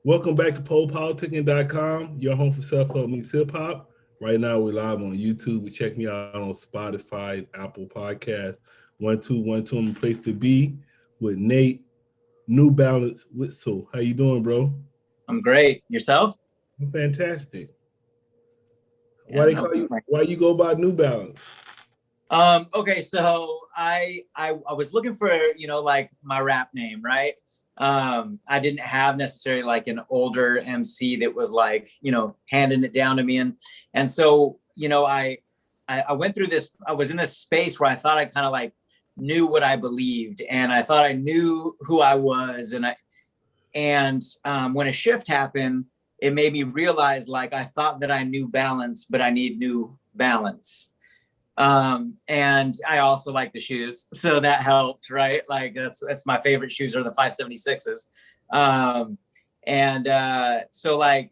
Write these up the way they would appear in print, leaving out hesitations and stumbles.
Welcome back to PoPolitickin.com, your home for self-help meets hip-hop. Right now, we're live on YouTube. Check me out on Spotify, Apple Podcasts. 1212, I'm the place to be with Nate, KnewBalance, Whitsell. How you doing, bro? I'm great. Yourself? I'm fantastic. Yeah, why you go by KnewBalance? Okay, so I was looking for, like my rap name, right? I didn't have necessarily like an older MC that was like, handing it down to me. And so, I went through this, I was in this space where I thought I kind of like knew what I believed, and I thought I knew who I was. And when a shift happened, it made me realize, like, I thought that I knew balance, but I need new balance. And I also like the shoes, so that helped, right? Like that's my favorite shoes are the 576s. So like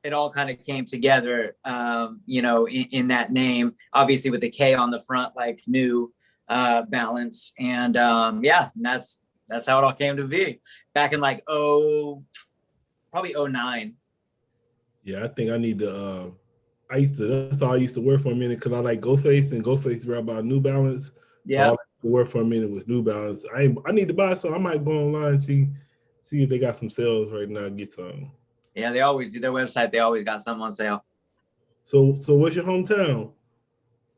it all kind of came together, in that name, obviously with the K on the front, like new balance. And that's how it all came to be back in like probably 09. Yeah, I think I need to that's all I used to wear for a minute because I like Ghostface, and Ghostface rap about New Balance. Yeah. So all I used to wear for a minute was New Balance. I need to buy some. I might go online and see if they got some sales right now, get some. Yeah, they always do. Their website, they always got something on sale. So what's your hometown?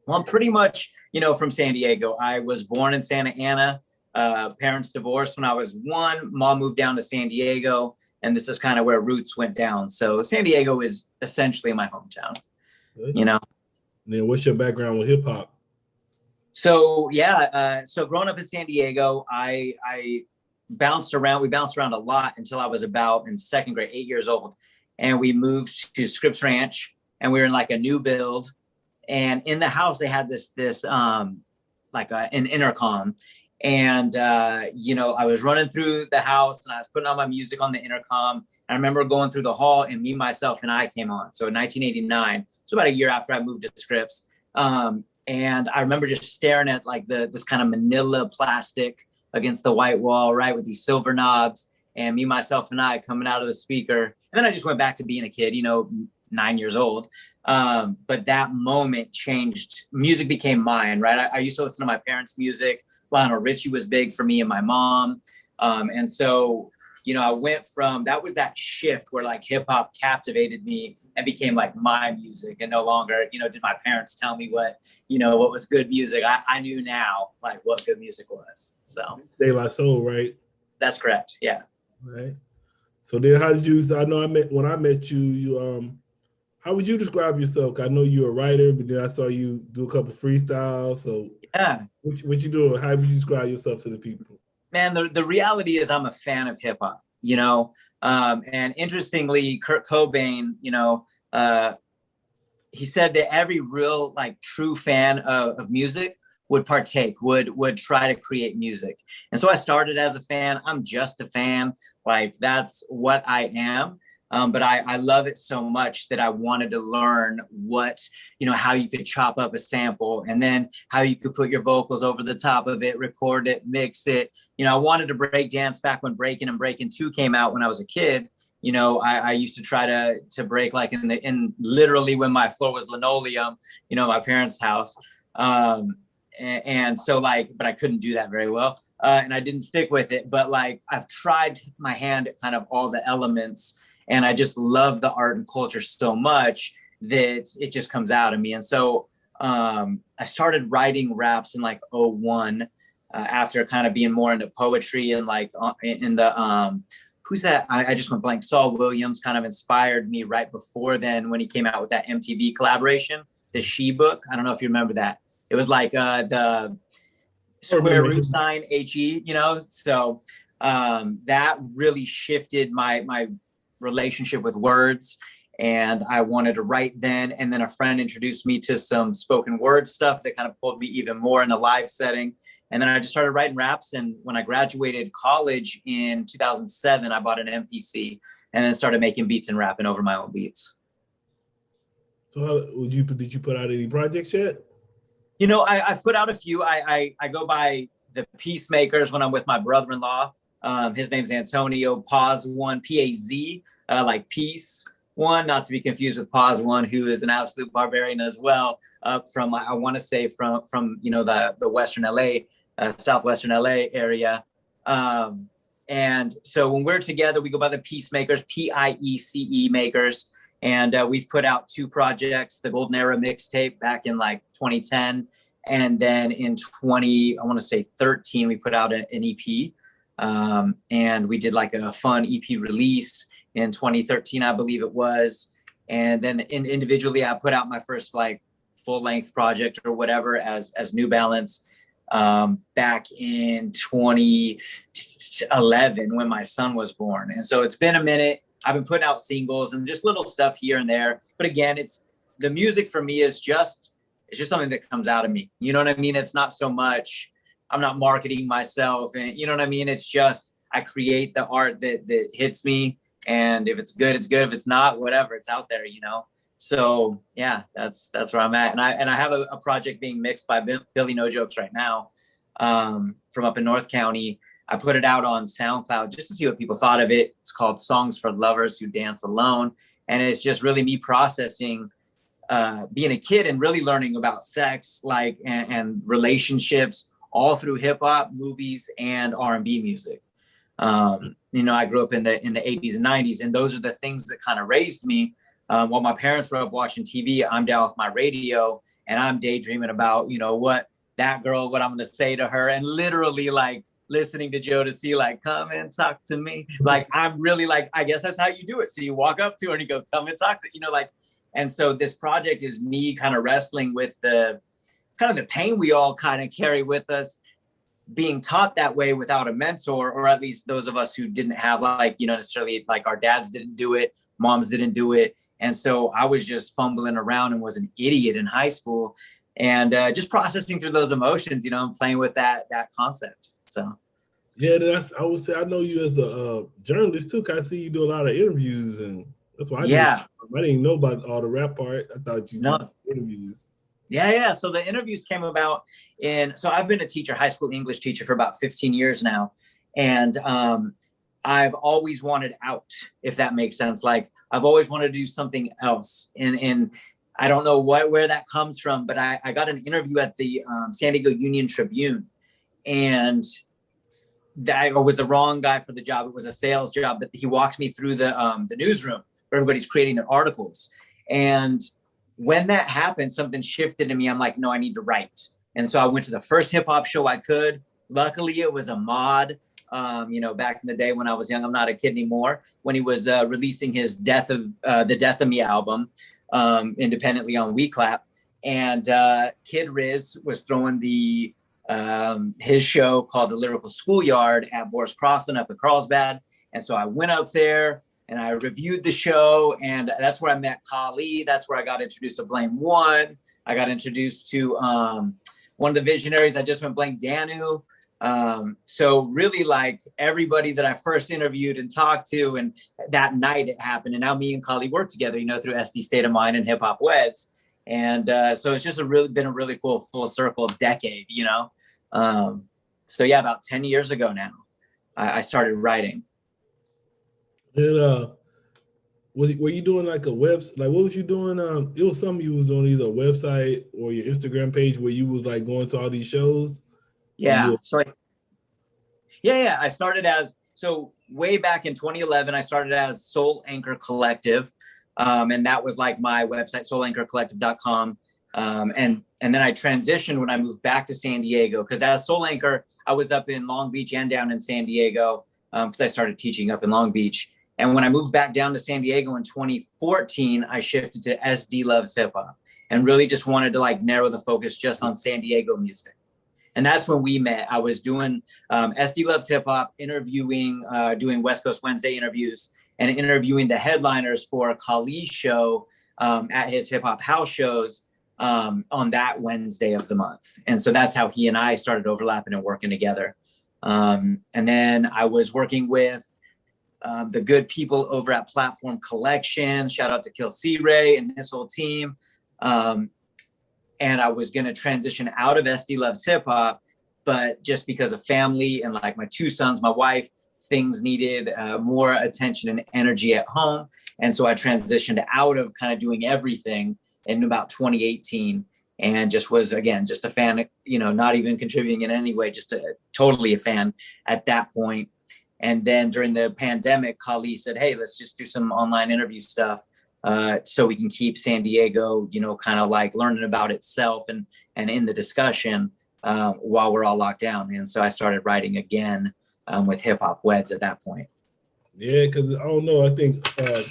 Well, I'm pretty much, from San Diego. I was born in Santa Ana. Parents divorced when I was 1. Mom moved down to San Diego, and this is kind of where roots went down. So San Diego is essentially my hometown. And then what's your background with hip hop? So so growing up in San Diego, I bounced around. We bounced around a lot until I was about in second grade, 8 years old, and we moved to Scripps Ranch, and we were in like a new build, and in the house they had this like an intercom. And, I was running through the house and I was putting on my music on the intercom. I remember going through the hall and Me, Myself, and I came on. So in 1989, so about a year after I moved to Scripps. And I remember just staring at like this kind of manila plastic against the white wall, right, with these silver knobs, and Me, Myself, and I coming out of the speaker. And then I just went back to being a kid, 9 years old. But that moment changed. Music became mine, right? I used to listen to my parents' music. Lionel Richie was big for me and my mom. And so, I went from, that was that shift where like hip hop captivated me and became like my music, and no longer, did my parents tell me what was good music. I knew now like what good music was. So De La Soul, right? That's correct. Yeah. Right. So then how did you, when I met you, how would you describe yourself? I know you're a writer, but then I saw you do a couple freestyles. So yeah, what you doing? How would you describe yourself to the people? Man, the reality is I'm a fan of hip hop, and interestingly, Kurt Cobain, he said that every real like true fan of music would try to create music. And so I started as a fan. I'm just a fan. Like that's what I am. But I love it so much that I wanted to learn how you could chop up a sample, and then how you could put your vocals over the top of it, record it, mix it. I wanted to break dance back when Breakin' and Breakin' 2 came out when I was a kid. I used to try to break like in literally when my floor was linoleum, my parents' house. And so like, but I couldn't do that very well. And I didn't stick with it, but like I've tried my hand at kind of all the elements. And I just love the art and culture so much that it just comes out of me. And so I started writing raps in like 01 after kind of being more into poetry, and like in the, who's that? I just went blank. Saul Williams kind of inspired me right before then when he came out with that MTV collaboration, the She Book. I don't know if you remember that. It was like the square root sign, HE, So that really shifted my relationship with words, and I wanted to write then. And then a friend introduced me to some spoken word stuff that kind of pulled me even more in a live setting. And then I just started writing raps. And when I graduated college in 2007, I bought an MPC and then started making beats and rapping over my own beats. So did you put out any projects yet? I've put out a few. I go by the Peacemakers when I'm with my brother-in-law. His name's Antonio. Paz one, Paz. like Peace One, not to be confused with Pause One, who is an absolute barbarian as well, from, I want to say from the Western LA, Southwestern LA area. And so when we're together, we go by the Peacemakers, Piece makers. And we've put out 2 projects, the Golden Era mixtape back in like 2010. And then in 13, we put out an EP. And we did like a fun EP release in 2013, I believe it was. And then individually, I put out my first like full length project or whatever as KnewBalance back in 2011 when my son was born. And so it's been a minute. I've been putting out singles and just little stuff here and there. But again, the music for me is it's just something that comes out of me. You know what I mean? It's not so much, I'm not marketing myself, and you know what I mean? It's just, I create the art that hits me. And if it's good, it's good. If it's not, whatever, it's out there, So yeah, that's where I'm at. And I have a project being mixed by Billy No Jokes right now, from up in North County. I put it out on SoundCloud just to see what people thought of it. It's called Songs for Lovers Who Dance Alone. And it's just really me processing being a kid and really learning about sex, and relationships all through hip hop, movies, and R&B music. I grew up in the 80s and 90s, and those are the things that kind of raised me. While my parents were up watching TV, I'm down with my radio and I'm daydreaming about, what I'm going to say to her, and literally like listening to Jodeci, like, come and talk to me. Like, I'm really like, I guess that's how you do it. So you walk up to her and you go, come and talk to, and so this project is me kind of wrestling with the pain we all kind of carry with us, being taught that way without a mentor, or at least those of us who didn't have necessarily like our dads didn't do it, moms didn't do it. And so I was just fumbling around and was an idiot in high school, and just processing through those emotions, and playing with that concept. So. Yeah, I would say I know you as a journalist too, cause I see you do a lot of interviews, and that's why I didn't know about all the rap part. I thought you did interviews. Yeah. So the interviews came about so I've been a teacher, high school English teacher, for about 15 years now. And I've always wanted out, if that makes sense. Like, I've always wanted to do something else. And I don't know where that comes from, but I got an interview at the San Diego Union Tribune, and I was the wrong guy for the job. It was a sales job, but he walked me through the newsroom where everybody's creating their articles. And when that happened, something shifted in me. I'm like, no, I need to write. And so I went to the first hip hop show I could. Luckily, it was a mod. Back in the day when I was young, I'm not a kid anymore, when he was releasing his the Death of Me album independently on WeClap. And Kid Riz was throwing his show called The Lyrical Schoolyard at Boris Crossing up in Carlsbad. And so I went up there and I reviewed the show, and that's where I met Kali. That's where I got introduced to Blame One. I got introduced to one of the visionaries. I just went blank, Danu. So really, like, everybody that I first interviewed and talked to, and that night it happened. And now me and Kali work together, through SD State of Mind and Hip Hop Weds. And so it's just been a really cool full circle decade, So yeah, about 10 years ago now, I started writing. And were you doing like a website? Like, what was you doing? It was something you was doing, either a website or your Instagram page, where you was like going to all these shows. Yeah. I started way back in 2011, I started as Soul Anchor Collective. And that was like my website, soulanchorcollective.com. And then I transitioned when I moved back to San Diego, because as Soul Anchor, I was up in Long Beach and down in San Diego, because I started teaching up in Long Beach. And when I moved back down to San Diego in 2014, I shifted to SD Loves Hip Hop, and really just wanted to like narrow the focus just on San Diego music. And that's when we met. I was doing SD Loves Hip Hop, interviewing, doing West Coast Wednesday interviews, and interviewing the headliners for Kali's show at his hip hop house shows on that Wednesday of the month. And so that's how he and I started overlapping and working together. And then I was working with the good people over at Platform Collection. Shout out to Kill C Ray and his whole team. And I was going to transition out of SD Loves Hip Hop, but just because of family and like my 2 sons, my wife, things needed more attention and energy at home. And so I transitioned out of kind of doing everything in about 2018, and just was, again, just a fan, not even contributing in any way, just totally a fan at that point. And then during the pandemic, Kali said, hey, let's just do some online interview stuff so we can keep San Diego, kind of like learning about itself and in the discussion while we're all locked down. And so I started writing again with Hip Hop Weds at that point. Yeah, because I don't know. I think, my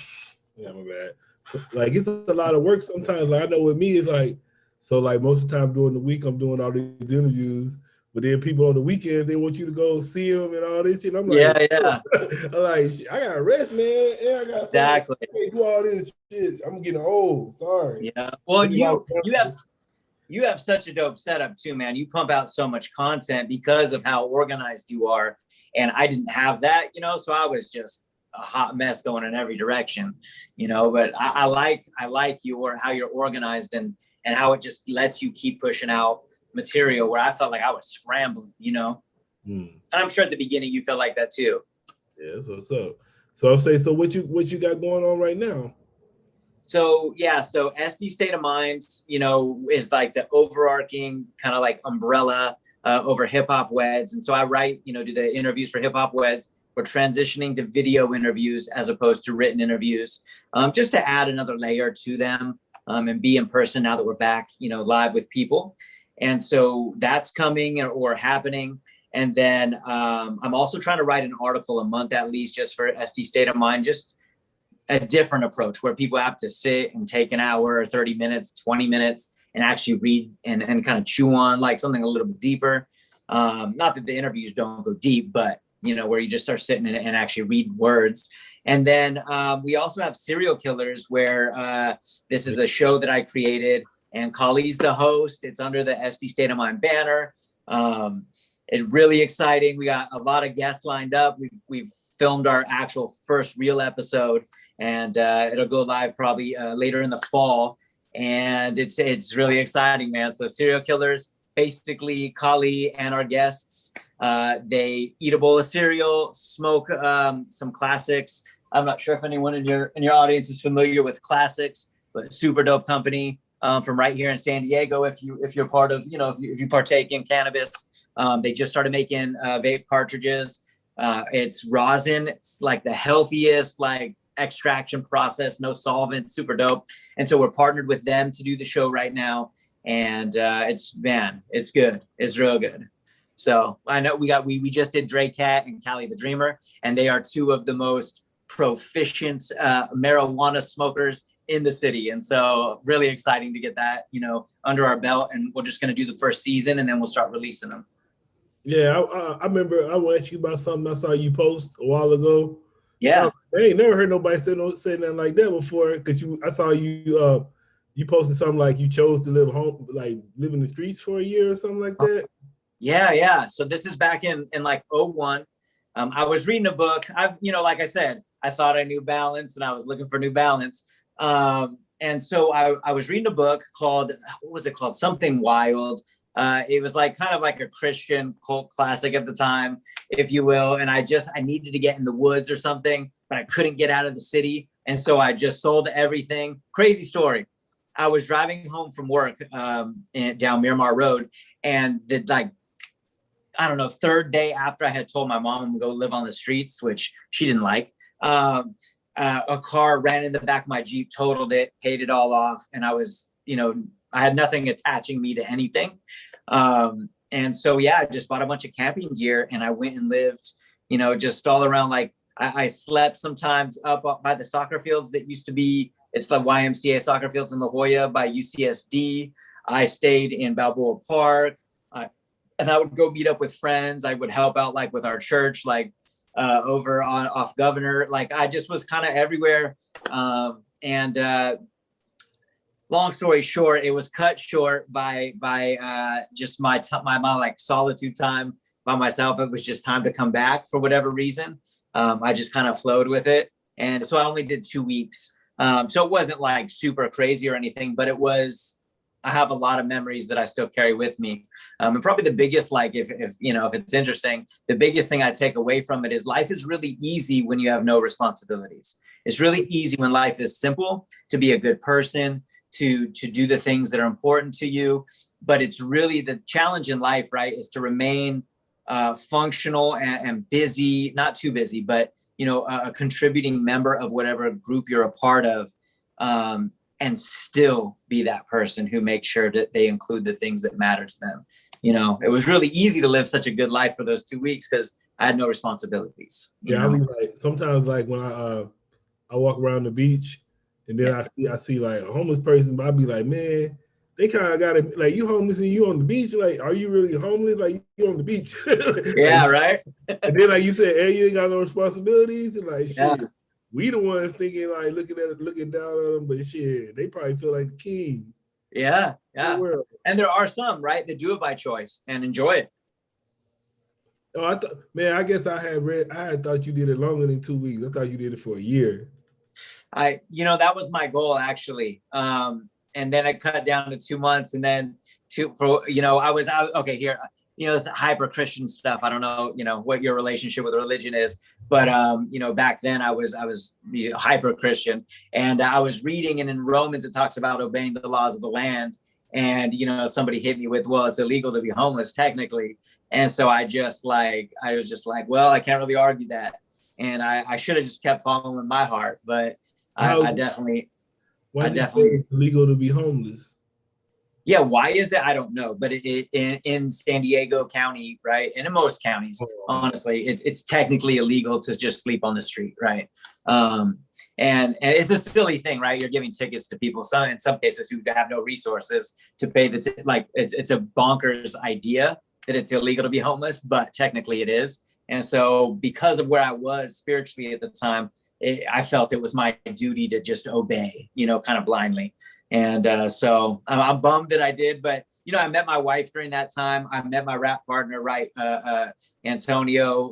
bad. So, like, it's a lot of work sometimes. Like, I know with me, it's like, so like most of the time during the week, I'm doing all these interviews, but then people on the weekends, they want you to go see them and all this shit. I'm like, yeah. I'm like, I gotta rest, man. And I gotta exactly do all this shit. I'm getting old. Sorry. Yeah. Well, you have such a dope setup too, man. You pump out so much content because of how organized you are, and I didn't have that, so I was just a hot mess going in every direction, But I like how you're organized and how it just lets you keep pushing out material where I felt like I was scrambling, And I'm sure at the beginning you felt like that too. Yeah, that's what's up. So I'll say, so what you got going on right now? So SD State of Mind, is like the overarching kind of like umbrella over Hip Hop Weds. And so I write, do the interviews for Hip Hop Weds. We're transitioning to video interviews as opposed to written interviews, just to add another layer to them and be in person now that we're back, live with people. And so that's coming or happening. And then I'm also trying to write an article a month at least just for SD State of Mind, just a different approach where people have to sit and take an hour or 30 minutes, 20 minutes and actually read and kind of chew on like something a little bit deeper. Not that the interviews don't go deep, but where you just start sitting and actually read words. And then we also have Serial Killers, where this is a show that I created and Kali's the host. It's under the SD State of Mind banner. It's really exciting. We got a lot of guests lined up. We've filmed our actual first real episode, and it'll go live probably later in the fall. And it's really exciting, man. So Serial Killers, basically Kali and our guests, they eat a bowl of cereal, smoke some classics. I'm not sure if anyone in your audience is familiar with Classics, but super dope company from right here in San Diego. If you're part of, if you partake in cannabis, they just started making vape cartridges. It's rosin. It's like the healthiest, like extraction process, no solvents, super dope. And so we're partnered with them to do the show right now. And it's good. It's real good. So I know we just did Dre Cat and Cali the Dreamer, and they are two of the most proficient marijuana smokers in the city. And so really exciting to get that, under our belt. And we're just going to do the first season and then we'll start releasing them. Yeah, I remember I want to ask you about something I saw you post a while ago. Yeah. I ain't never heard nobody say nothing like that before, because I saw you you posted something like you chose to live in the streets for a year or something like that. Yeah. So this is back in like 2001. I was reading a book. Like I said, I thought I knew Balance and I was looking for New Balance. And so I was reading a book called, what was it called? Something Wild. It was like kind of like a Christian cult classic at the time, if you will. And I needed to get in the woods or something, but I couldn't get out of the city. And so I just sold everything. Crazy story. I was driving home from work down Miramar Road, and third day after I had told my mom I'm gonna go live on the streets, which she didn't like, a car ran in the back of my Jeep, totaled it, paid it all off. And I was, I had nothing attaching me to anything. And so, I just bought a bunch of camping gear and I went and lived, just all around. Like I slept sometimes up by the soccer fields that used to be, it's the YMCA soccer fields in La Jolla by UCSD. I stayed in Balboa Park, and I would go meet up with friends. I would help out like with our church, like over off Governor. Like I just was kind of everywhere. Long story short, it was cut short by just my like solitude time by myself. It was just time to come back for whatever reason. I just kind of flowed with it. And so I only did 2 weeks. So it wasn't like super crazy or anything, but it was I have a lot of memories that I still carry with me. And probably the biggest, like, if it's interesting, the biggest thing I take away from it is life is really easy when you have no responsibilities. It's really easy when life is simple to be a good person, to do the things that are important to you. But it's really the challenge in life, right, is to remain functional and busy, not too busy, but, a contributing member of whatever group you're a part of. And still be that person who makes sure that they include the things that matter to them. It was really easy to live such a good life for those 2 weeks because I had no responsibilities. Yeah, I mean, like sometimes, like when I walk around the beach, and then I see like a homeless person, but I be like, man, they kind of got it. Like, you homeless and you on the beach. Like, are you really homeless? Like, you on the beach? Yeah, like, right. And then, like you said, hey, you ain't got no responsibilities, and like, Yeah. shit. We the ones thinking, like, looking down at them, but shit, they probably feel like the king. Yeah. And there are some, right, that do it by choice and enjoy it. Oh, I guess I had thought you did it longer than 2 weeks. I thought you did it for a year. That was my goal, actually. And then I cut down to 2 months, and then I was out. Okay, here, it's hyper Christian stuff. I don't know, what your relationship with religion is, but back then I was hyper Christian, and I was reading, and in Romans it talks about obeying the laws of the land, and somebody hit me with, well, it's illegal to be homeless technically, and so I was just like, well, I can't really argue that, and I should have just kept following my heart, but I definitely. Why is it illegal to be homeless? Yeah, why is it? I don't know, but in San Diego County, right, and in most counties, honestly, it's technically illegal to just sleep on the street, right? And it's a silly thing, right? You're giving tickets to people, in some cases, who have no resources to pay it's a bonkers idea that it's illegal to be homeless, but technically it is. And so, because of where I was spiritually at the time, I felt it was my duty to just obey, kind of blindly. And so I'm bummed that I did, but, I met my wife during that time. I met my rap partner, right? Antonio,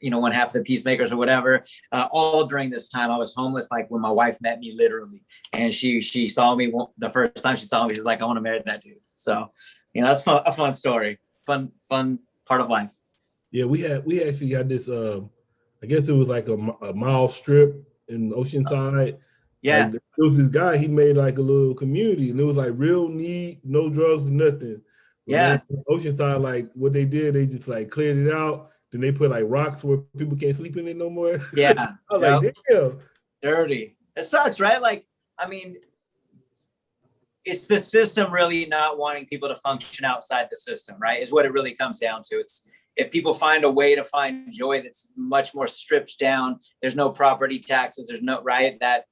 one half of the Peacemakers or whatever, all during this time. I was homeless, like when my wife met me, literally. And she saw me the first time she saw me, she was like, I want to marry that dude. So, that's a fun story, fun part of life. Yeah, we actually had this, I guess it was like a mile strip in Oceanside. Yeah. Like, there was this guy, he made like a little community, and it was like real neat, no drugs and nothing. But yeah. Man, Oceanside, like what they did, they just like cleared it out. Then they put like rocks where people can't sleep in it no more. Yeah. I was like, damn. Dirty. It sucks, right? Like, I mean, it's the system really not wanting people to function outside the system, right? Is what it really comes down to. It's if people find a way to find joy that's much more stripped down, there's no property taxes, there's no, right? That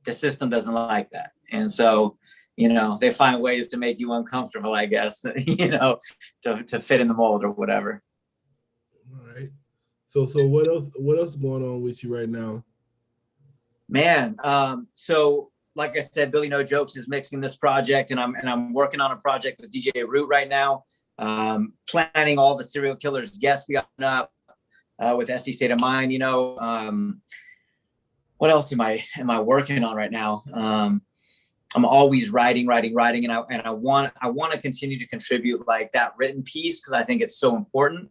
the system doesn't like that. And so, they find ways to make you uncomfortable, I guess, to fit in the mold or whatever. All right. So what else is going on with you right now? Man, so like I said, Billy No Jokes is mixing this project, and I'm working on a project with DJ Root right now. Planning all the serial killers guests we got up with SD State of Mind. What else am I working on right now? I'm always writing, and I want to continue to contribute like that written piece because I think it's so important.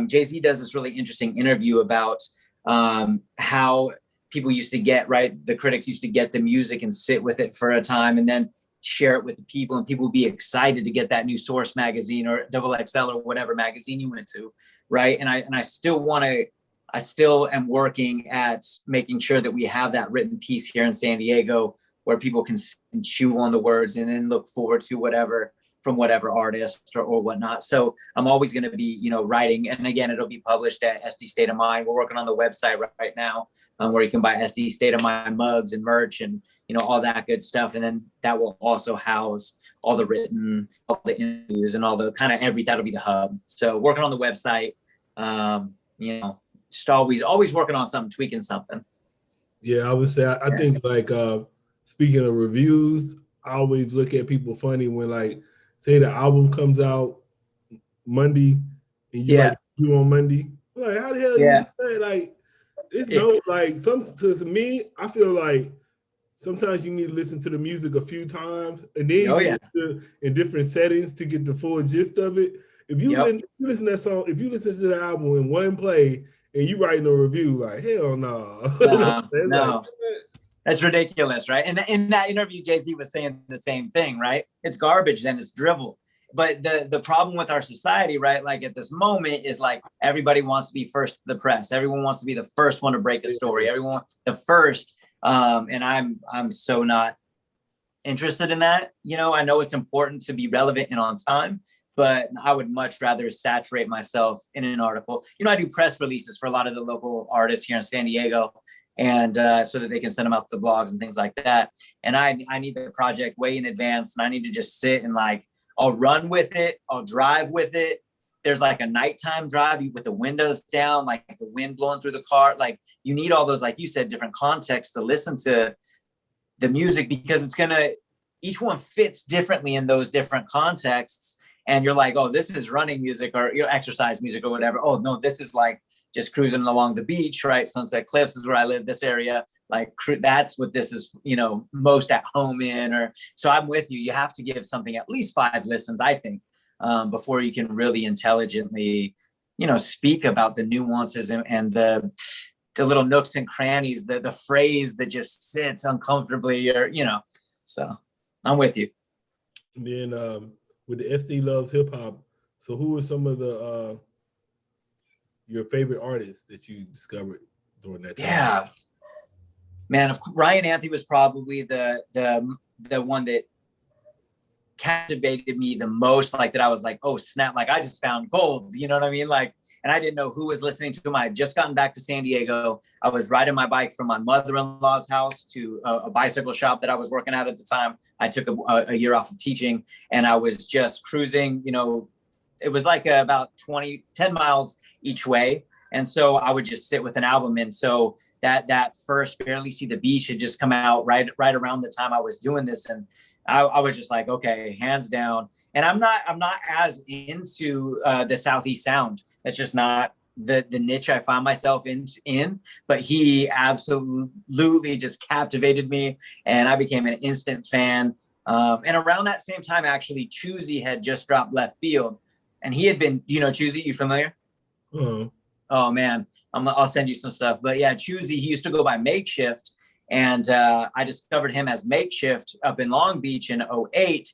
Jay-Z does this really interesting interview about how people used to get, right, the critics used to get the music and sit with it for a time and then share it with the people, and people would be excited to get that new Source magazine or XXL or whatever magazine you went to, right? And I still am working at making sure that we have that written piece here in San Diego where people can chew on the words and then look forward to whatever from whatever artist or whatnot. So I'm always going to be, writing. And again, it'll be published at SD State of Mind. We're working on the website right now where you can buy SD State of Mind mugs and merch and, all that good stuff. And then that will also house all the written, all the interviews and all the kind of that'll be the hub. So working on the website, just always working on something, tweaking something. Yeah, I would say, I think like, speaking of reviews, I always look at people funny when like, say the album comes out Monday and you like you on Monday. Like, how the hell you do that? Like, it's no, like to me, I feel like sometimes you need to listen to the music a few times, and then Oh you yeah. listen in different settings to get the full gist of it. If you, listen to that song, if you listen to the album in one play and you writing a review, like hell no, no. Like, that's ridiculous, right? And in that interview, Jay-Z was saying the same thing, right? It's garbage, then it's drivel. But the problem with our society, right, like at this moment is like everybody wants to be first to the press. Everyone wants to be the first one to break a story. Everyone wants the first. And I'm so not interested in that. You know, I know it's important to be relevant and on time, but I would much rather saturate myself in an article. You know, I do press releases for a lot of the local artists here in San Diego, and so that they can send them out to the blogs and things like that. And I need the project way in advance, and I need to just sit and like, I'll run with it, I'll drive with it. There's like a nighttime drive with the windows down, like the wind blowing through the car. Like you need all those, like you said, different contexts to listen to the music, because each one fits differently in those different contexts. And you're like, oh, this is running music or exercise music or whatever. Oh no, this is like just cruising along the beach, right? Sunset Cliffs is where I live, this area. Like that's what this is, most at home in. Or so I'm with you. You have to give something at least 5 listens, I think, before you can really intelligently, speak about the nuances and the little nooks and crannies, the phrase that just sits uncomfortably, or So I'm with you. And then with the SD Loves Hip Hop, so who are some of the your favorite artists that you discovered during that time? Yeah, man, Ryan Anthony was probably the one that captivated me the most. Like that, I was like, oh snap! Like I just found gold. You know what I mean? Like, and I didn't know who was listening to him. I had just gotten back to San Diego. I was riding my bike from my mother-in-law's house to a bicycle shop that I was working at the time. I took a year off of teaching, and I was just cruising. It was like about 10 miles each way. And so I would just sit with an album. And so that first Barely See the Beach had just come out right around the time I was doing this. And I was just like, okay, hands down. And I'm not as into the Southeast sound. That's just not the niche I find myself in, but he absolutely just captivated me. And I became an instant fan. And around that same time, actually, Choosy had just dropped Left Field. And he had been, Choosy, you familiar? Uh-huh. Oh man, I'll send you some stuff. But yeah, Choosy, he used to go by Makeshift. And I discovered him as Makeshift up in Long Beach in 2008.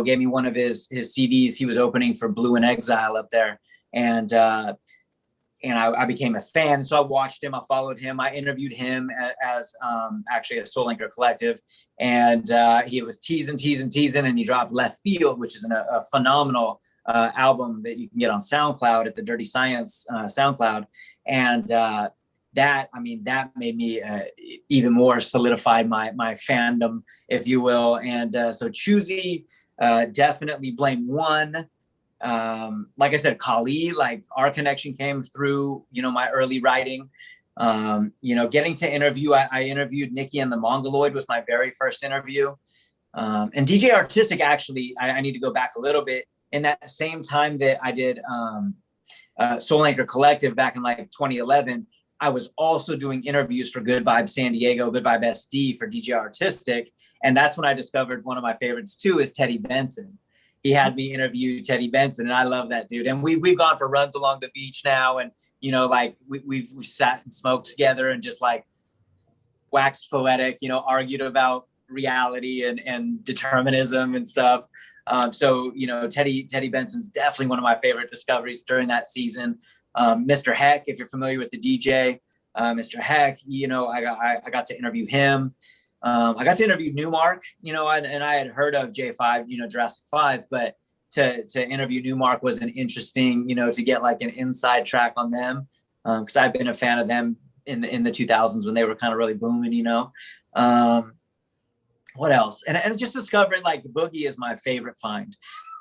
Gave me one of his CDs. He was opening for Blue in Exile up there. And I became a fan. So I watched him, I followed him, I interviewed him as actually a Soul Anchor Collective. And he was teasing, and he dropped Left Field, which is a phenomenal album that you can get on SoundCloud at the Dirty Science SoundCloud. And that made me even more solidified my fandom, if you will. And so Choosy, definitely Blame One. Like I said, Kali, like our connection came through, my early writing. Getting to interview, I interviewed Nikki and the Mongoloid was my very first interview. And DJ Artistic, actually, I need to go back a little bit. In that same time that I did Soul Anchor Collective back in like 2011, I was also doing interviews for Good Vibe San Diego, Good Vibe SD for DJ Artistic. And that's when I discovered one of my favorites too is Teddy Benson. He had me interview Teddy Benson, and I love that dude. And we've gone for runs along the beach now, and like we've sat and smoked together and just like waxed poetic, argued about reality and determinism and stuff. So Teddy Benson's definitely one of my favorite discoveries during that season. Mr. Heck, if you're familiar with the DJ, Mr. Heck, I got to interview him. I got to interview Newmark, and I had heard of J5, Jurassic 5, but to interview Newmark was an interesting, to get like an inside track on them, because I've been a fan of them in the 2000s when they were kind of really booming, What else? And just discovering like Boogie is my favorite find.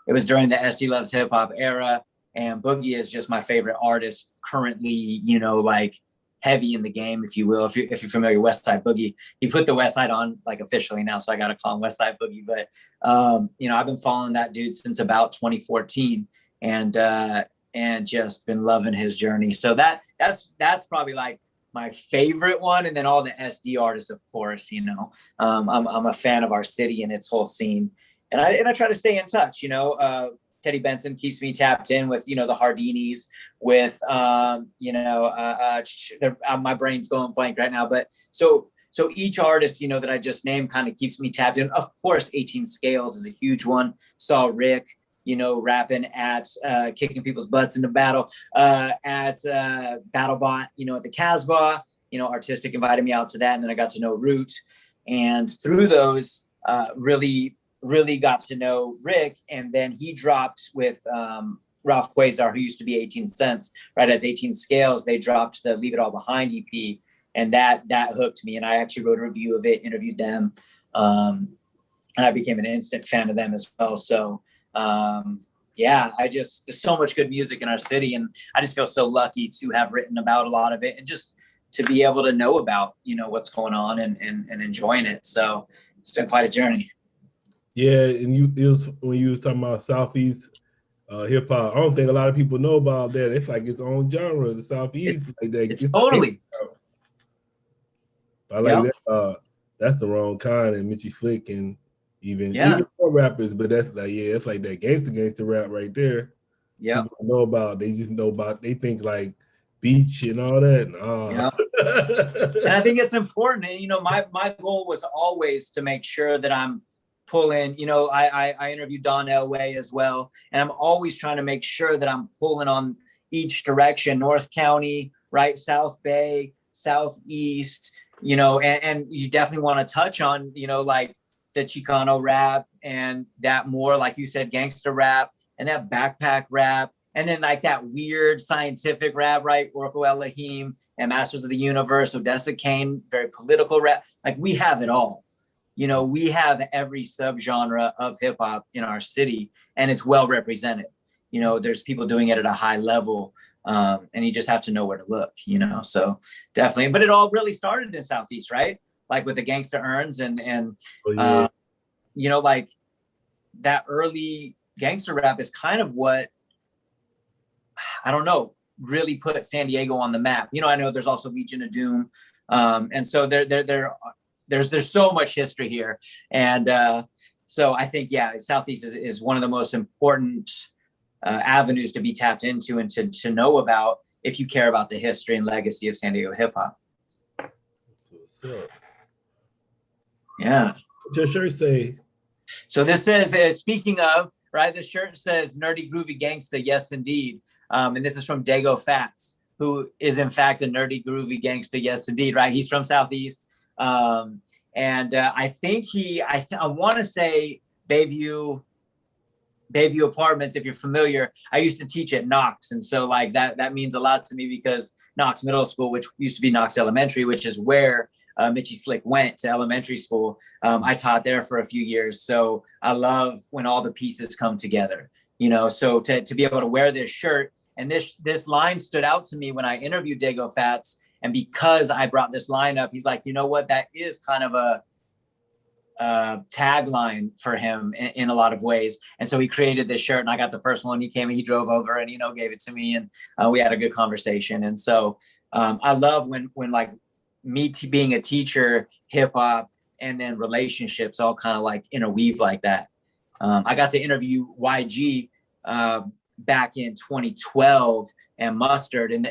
It was during the SD Loves Hip Hop era, and Boogie is just my favorite artist currently, like heavy in the game, if you will. If you're familiar with Westside Boogie, he put the Westside on like officially now, so I got to call him Westside Boogie. But I've been following that dude since about 2014, and just been loving his journey. So that's probably like my favorite one, and then all the SD artists, of course. You know, I'm a fan of our city and its whole scene, and I try to stay in touch. You know, Teddy Benson keeps me tapped in with, you know, the Hardinis, with you know, my brain's going blank right now, but so each artist, you know, that I just named kind of keeps me tapped in. Of course, 18 Scales is a huge one. Saw Rick, you know, rapping at kicking people's butts in the battle at BattleBot, you know, at the Casbah. You know, Artistic invited me out to that, and then I got to know Root, and through those, really got to know Rick. And then he dropped with Ralph Quasar, who used to be 18 Cents, right? As 18 Scales, they dropped the Leave It All Behind EP, and that hooked me. And I actually wrote a review of it, interviewed them, and I became an instant fan of them as well. So yeah, there's so much good music in our city, and I just feel so lucky to have written about a lot of it, and just to be able to know about, you know, what's going on and enjoying it. So it's been quite a journey. Yeah, and it was when you was talking about Southeast hip hop. I don't think a lot of people know about that. It's like its own genre, the Southeast. It's totally. I like that. That's the wrong kind, and Mitchie Flick, and even more rappers, but that's like, yeah, it's like that gangster rap right there. Yeah, people know about. They just know about. They think like beach and all that. And I think it's important. And you know, my goal was always to make sure that I'm pulling. You know, I interviewed Don Elway as well, and I'm always trying to make sure that I'm pulling on each direction: North County, right, South Bay, Southeast. You know, and you definitely want to touch on, you know, like the Chicano rap, and that more, like you said, gangster rap, and that backpack rap, and then like that weird scientific rap, right? Orko Elohim and Masters of the Universe, Odessa Kane, very political rap. Like, we have it all. You know, we have every subgenre of hip hop in our city, and it's well represented. You know, there's people doing it at a high level. And you just have to know where to look, you know, so definitely. But it all really started in Southeast, right? Like with the Gangsta Earns and you know, like that early gangster rap is kind of what, I don't know, really put San Diego on the map. You know, I know there's also Legion of Doom. And so there's so much history here. And so I think, yeah, Southeast is one of the most important avenues to be tapped into and to know about if you care about the history and legacy of San Diego hip hop. Yeah. What's your shirt say? So this says, speaking of, right, the shirt says Nerdy Groovy Gangsta, yes indeed. And this is from Dago Fats, who is in fact a nerdy groovy gangsta, yes indeed, right? He's from Southeast. And I think I want to say Bayview Apartments, if you're familiar. I used to teach at Knox, and so like that means a lot to me, because Knox Middle School, which used to be Knox Elementary, which is where Mitchie Slick went to elementary school, I taught there for a few years. So I love when all the pieces come together, you know. So to be able to wear this shirt, and this line stood out to me when I interviewed Dago Fats, and because I brought this line up, he's like, you know what, that is kind of a tagline for him in a lot of ways. And so he created this shirt, and I got the first one. He came and he drove over and, you know, gave it to me, and we had a good conversation. And so I love when like me being a teacher, hip hop, and then relationships all kind of like interweave like that. I got to interview YG back in 2012 and Mustard in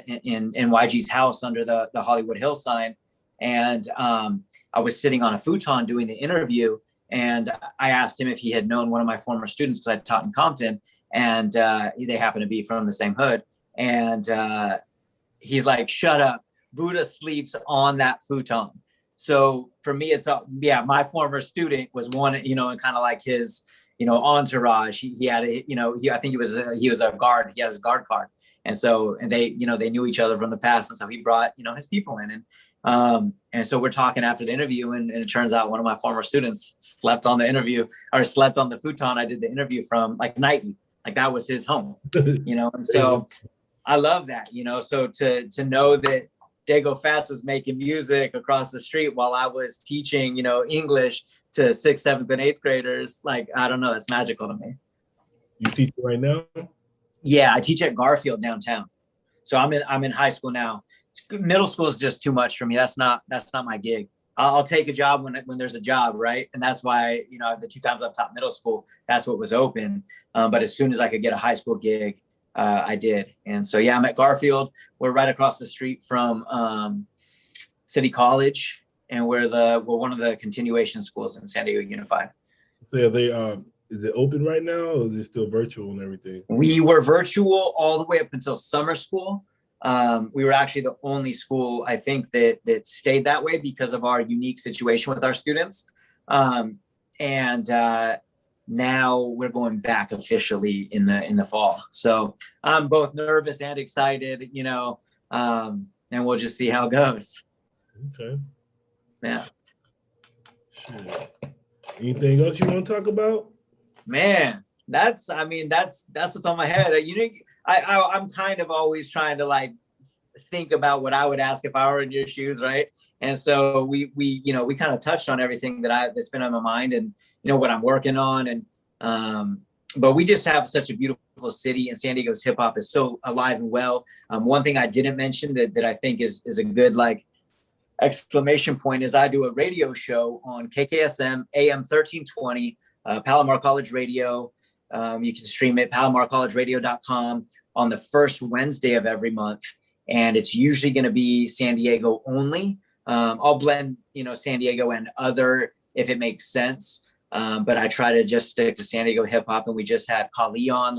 YG's house under the Hollywood Hill sign. And I was sitting on a futon doing the interview, and I asked him if he had known one of my former students, because I taught in Compton, and they happen to be from the same hood. And he's like, shut up, Buddha sleeps on that futon. So for me, it's my former student was one, you know, and kind of like his, you know, entourage. He had a, you know, I think he was a guard. He had his guard card. And so, and they, you know, they knew each other from the past. And so he brought, you know, his people in. And so we're talking after the interview, and it turns out one of my former students slept on the futon I did the interview from, like, nightly. Like, that was his home, you know? And so I love that, you know? So to know that Dago Fats was making music across the street while I was teaching, you know, English to 6th, 7th, and 8th graders, like, I don't know, that's magical to me. You teach right now? Yeah, I teach at Garfield downtown. So I'm in high school now. Middle school is just too much for me. That's not my gig. I'll take a job when there's a job, right? And that's why, you know, the 2 times I've taught middle school, that's what was open. But as soon as I could get a high school gig, I did. And so, yeah, I'm at Garfield. We're right across the street from City College, and we're one of the continuation schools in San Diego Unified. So are they, is it open right now, or is it still virtual and everything? We were virtual all the way up until summer school. We were actually the only school, I think, that stayed that way because of our unique situation with our students. Now we're going back officially in the fall. So I'm both nervous and excited, you know, and we'll just see how it goes. Okay. Yeah. Sure. Anything else you want to talk about? Man, that's what's on my head. You know, I'm kind of always trying to like think about what I would ask if I were in your shoes, right? And so we kind of touched on everything that's been on my mind, and you know what I'm working on, and but we just have such a beautiful city, and San Diego's hip hop is so alive and well. One thing I didn't mention that I think is a good like exclamation point is I do a radio show on KKSM AM 1320, Palomar College Radio. You can stream it, palomarcollegeradio.com, on the first Wednesday of every month. And it's usually going to be San Diego only. I'll blend, you know, San Diego and other if it makes sense. But I try to just stick to San Diego hip hop. And we just had Kali on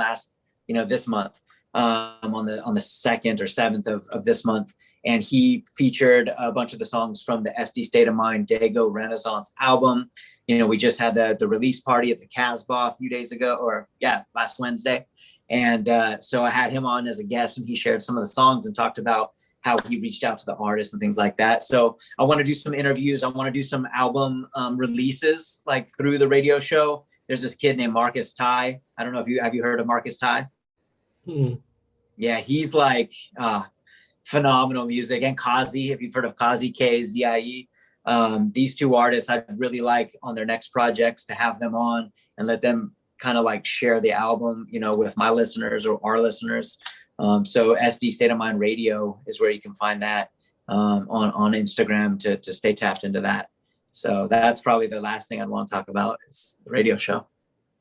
this month, on the 2nd or 7th of this month. And he featured a bunch of the songs from the SD State of Mind Dago Renaissance album. You know, we just had the release party at the Casbah a few days ago, last Wednesday. And so I had him on as a guest, and he shared some of the songs and talked about how he reached out to the artists and things like that. So I want to do some interviews. I want to do some album releases like through the radio show. There's this kid named Marcus Ty. I don't know if have you heard of Marcus Ty? Yeah, he's like phenomenal music. And Kazi, if you've heard of Kazi, Kzie. These 2 artists I'd really like on their next projects to have them on and let them kind of like share the album, you know, with my listeners or our listeners. So SD State of Mind Radio is where you can find that on Instagram to stay tapped into that. So that's probably the last thing I'd want to talk about is the radio show.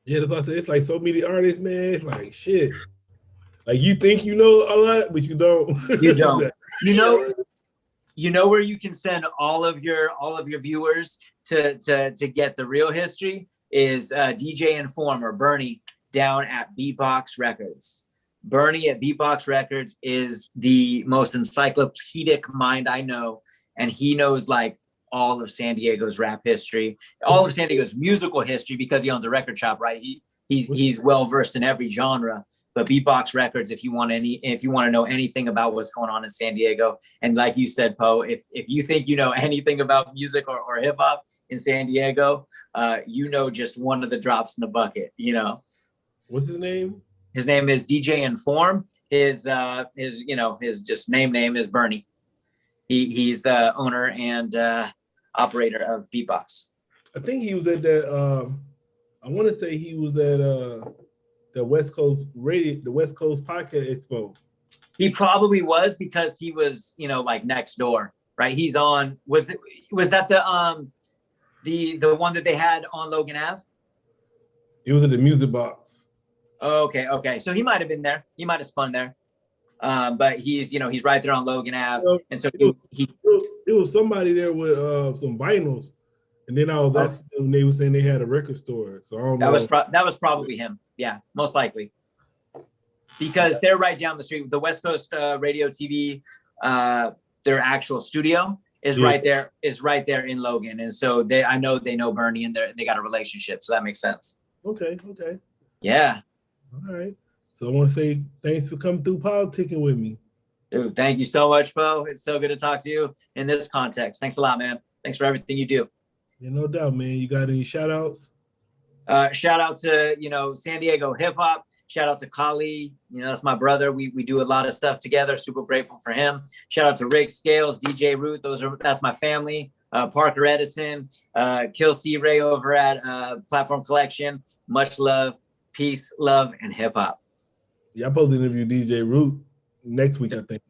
Yeah, that's what I said. It's like so many artists, man. It's like shit. Like you think you know a lot, but you don't. You don't. You know where you can send all of your viewers to get the real history is DJ Informer Bernie down at Beatbox Records. Bernie at Beatbox Records is the most encyclopedic mind I know, and he knows like all of San Diego's rap history, all of San Diego's musical history, because he owns a record shop, right? He's well versed in every genre. But Beatbox Records, if you want to know anything about what's going on in San Diego, and like you said, Po, if you think you know anything about music or hip hop in San Diego, you know just one of the drops in the bucket. You know, what's his name? His name is DJ Inform. His just name is Bernie. He's the owner and operator of Beatbox. I think he was at that. I want to say he was at the West Coast Radio, the West Coast Podcast Expo. He probably was, because he was, you know, like next door, right? He's on. Was that the one that they had on Logan Ave? It was at the Music Box. Okay. So he might have been there. He might have spun there. But he's right there on Logan Ave. And so it was somebody there with some vinyls. And then that's when they were saying they had a record store. So I don't know. That was probably him. Yeah, most likely. Because they're right down the street. The West Coast Radio TV, their actual studio is right there in Logan. And so I know they know Bernie, and they got a relationship. So that makes sense. Okay. Yeah. All right. So I want to say thanks for coming through politicking with me. Dude, thank you so much, Bo. It's so good to talk to you in this context. Thanks a lot, man. Thanks for everything you do. Yeah, no doubt, man. You got any shout outs? Shout out to, San Diego hip hop. Shout out to Kali. That's my brother. We do a lot of stuff together. Super grateful for him. Shout out to Rick Scales, DJ Root. That's my family. Parker Edison, Kill C Ray over at Platform Collection. Much love, peace, love, and hip hop. Yeah, I'm supposed to interview DJ Root next week, I think.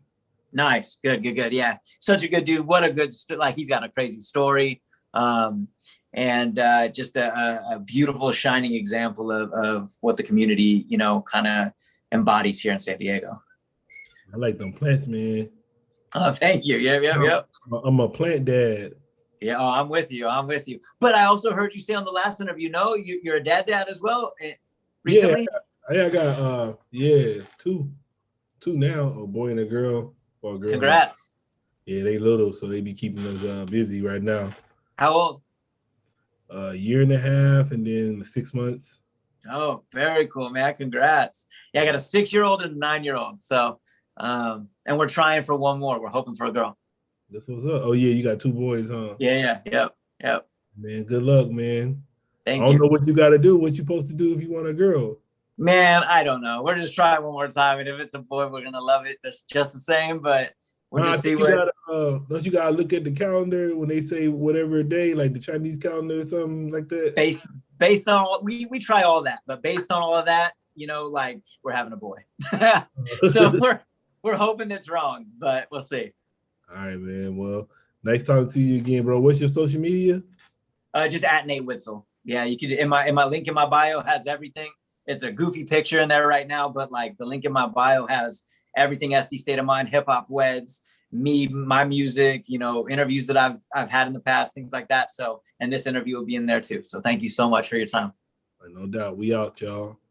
Nice. Good. Yeah. Such a good dude. What a good, like, he's got a crazy story. And just a beautiful, shining example of what the community, you know, kind of embodies here in San Diego. I like them plants, man. Oh, thank you. Yep. I'm a plant dad. Yeah, oh, I'm with you. But I also heard you say on the last interview, no, you're a dad as well recently? Yeah, I got two now, a boy and a girl. Or a girl. Congrats. Yeah, they little, so they be keeping us busy right now. How old? A year and a half and then 6 months. Oh, very cool, man. Congrats. Yeah, I got a 6-year-old and a 9-year-old. So, and we're trying for one more. We're hoping for a girl. That's what's up. Oh, yeah, you got 2 boys, huh? Yeah. Yep. Man, good luck, man. Thank you. I don't know what you got to do. What you supposed to do if you want a girl? Man, I don't know. We're just trying one more time. And if it's a boy, we're going to love it. That's just the same, but we'll just see what. Don't you got to look at the calendar when they say whatever day, like the Chinese calendar or something like that? Based on all, we try all that, but based on all of that, you know, like, we're having a boy. So we're hoping it's wrong, but we'll see. All right, man. Well, nice talking to you again, bro. What's your social media? Just at Nate Whitsell. Yeah, you could, in my link in my bio has everything. It's a goofy picture in there right now, but like the link in my bio has everything SD State of Mind, hip hop weds, me, my music, you know, interviews that I've had in the past, things like that. So, and this interview will be in there too. So thank you so much for your time. No doubt. We out, y'all.